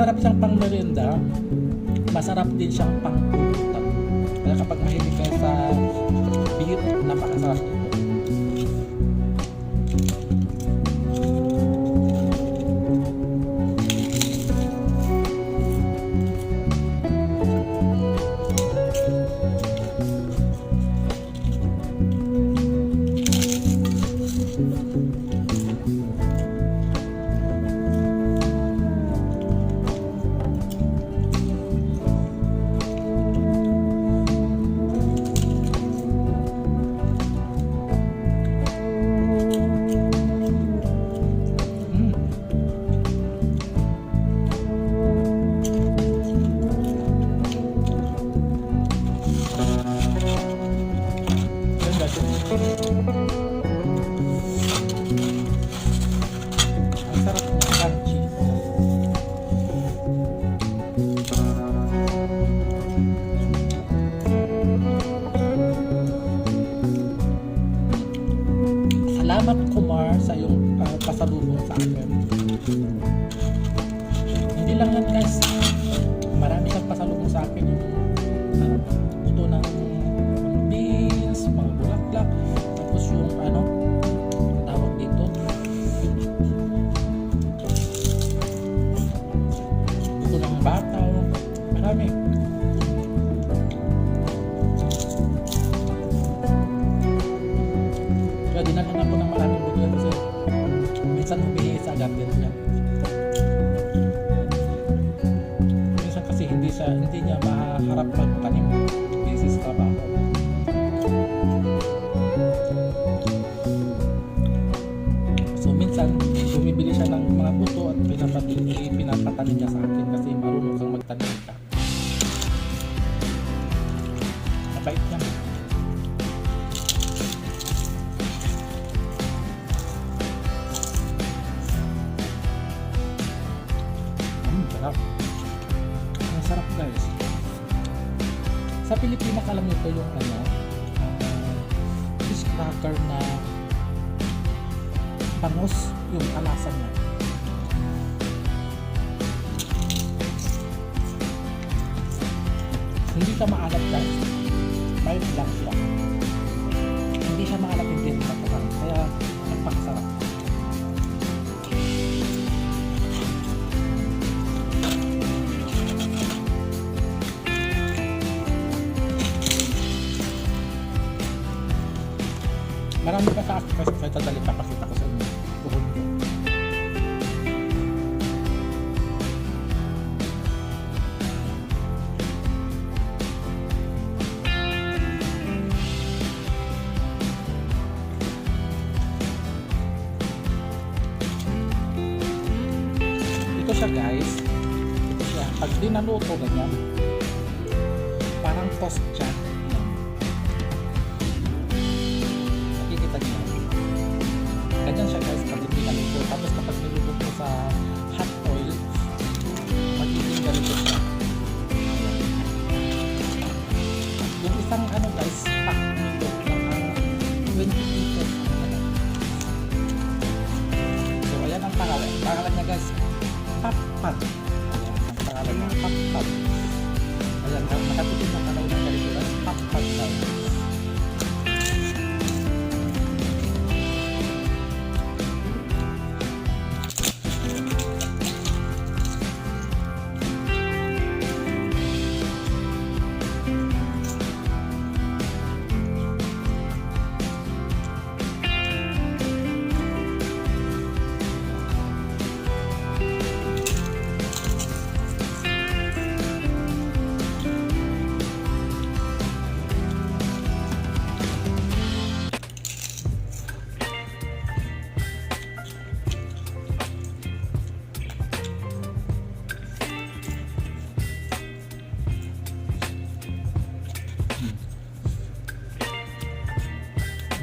masarap siyang pang merienda, masarap din siyang pang pulutan. Kaya kapag mahilig kayo sa beer, napakasarap ito. Ang sarap ng crunchy. Salamat Kumar sa iyong pasalubong sa akin. Hindi lang yan guys, marami kang pasalubong sa akin, yung buto ng beans, mga bulaklak, tapos yung ang tawag dito, buto ng bataw, marami. Kaya dinalan ako ng maraming buto yan kasi minsan humihingi sa agad din niya. Minsan kasi hindi niya maharap magtanim, busy sa trabaho. So minsan bumibili siya ng mga buto at pinapatanim niya sa akin kasi marunong kang magtanim ka. Mabait niya. Sarap. Ang sarap guys. Sa Pilipinas alam nyo ito yung fish cracker na pangos, yung kalasan na. Hindi siya maalat guys. Mild lang siya. Hindi siya maalat, hindi siya matagal. Kaya nagpakasarap. Marami pa sa akin kasi kahit sadali papakita ko sa inyo. Puhon ko. Ito siya guys. Ito siya. Pag di naluto ganyan, parang toast siya. Ganyan siya guys pag hindi naluto. Tapos kapag nilulog mo sa hot oil, magiging ganito siya. Yung isang guys, pack nito ng 20 pieces. So ayan ang pangalan. Pangalan niya guys, Papad. Ayan ang pangalan niya, Papad. Ayan, nakatitin na pangalan ng ganito guys, Papad daw.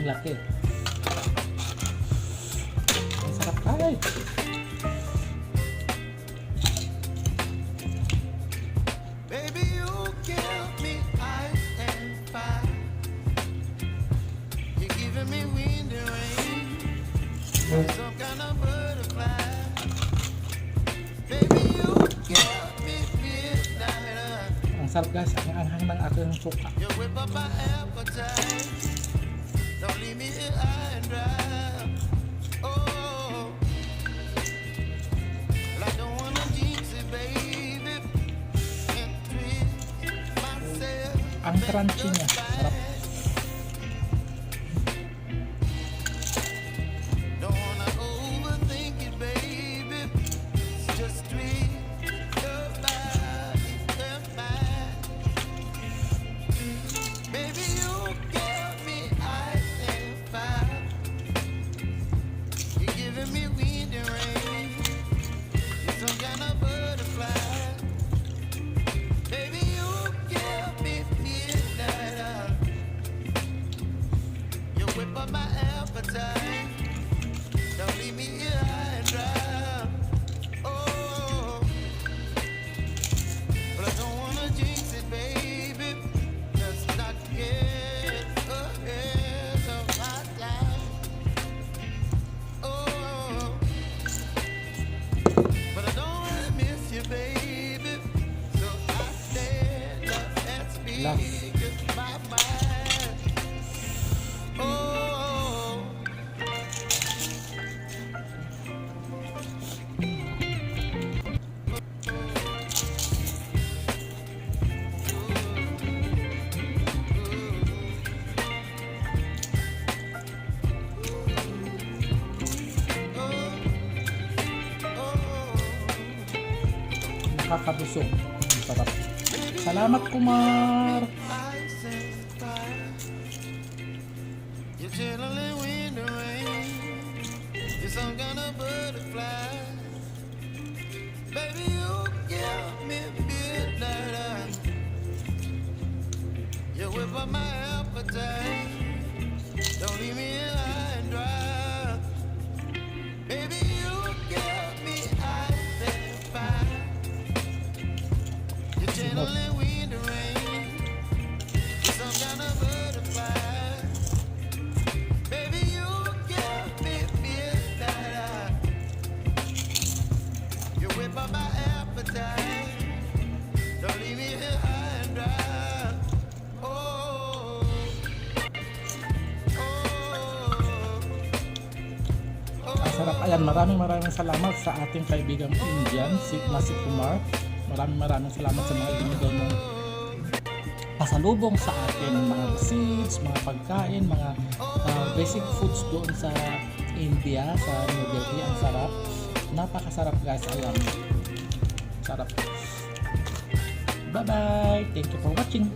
Laki. Ang sarap ay. Baby, you give me ice and fire. You're giving me wind and rain. Some kind of butterfly. Baby, you got me midnight. Ang sarap guys, ang anghang ng aking suka. You whip up my appetite. Don't leave me here high and dry. Oh, well, I don't wanna jinx it, baby. Can't twist myself. Ang crunchy niya, sarap. Don't wanna overthink it, baby. It's just twist your body and mine. Baby, you got me ice and fire. You're giving me wind and rain. You're some kind of butterfly. Baby, you got me midnight. You whip up my appetite. Don't leave me here high and dry. Oh, but I don't wanna jinx it, baby. Let's not get ahead of my time. Oh, but I don't wanna miss you, baby. So I stand up and speak my mind. Oh. Nakakabusog. Ang sarap. Salamat Kumar! Ice and fire. You're channeling wind and rain. You're some kind of butterfly. Baby, you give me midnight. You whip up my appetite. Don't leave me here high and dry. Baby, you give me ice and fire. You're channeling wind and rain. You're some kind of butterfly. Baby, you give me midnight. You whip up my appetite. Don't leave me here high and dry. Oh, Ang sarap. Ayan, maraming salamat sa ating kaibigang Indian, si Kumar. Maraming salamat sa mga ibinigay mong pasalubong sa atin, mga seeds, mga pagkain, mga basic foods doon sa India, sa New Delhi. Ang sarap. Napakasarap guys. Ayan. Sarap. Bye-bye. Thank you for watching.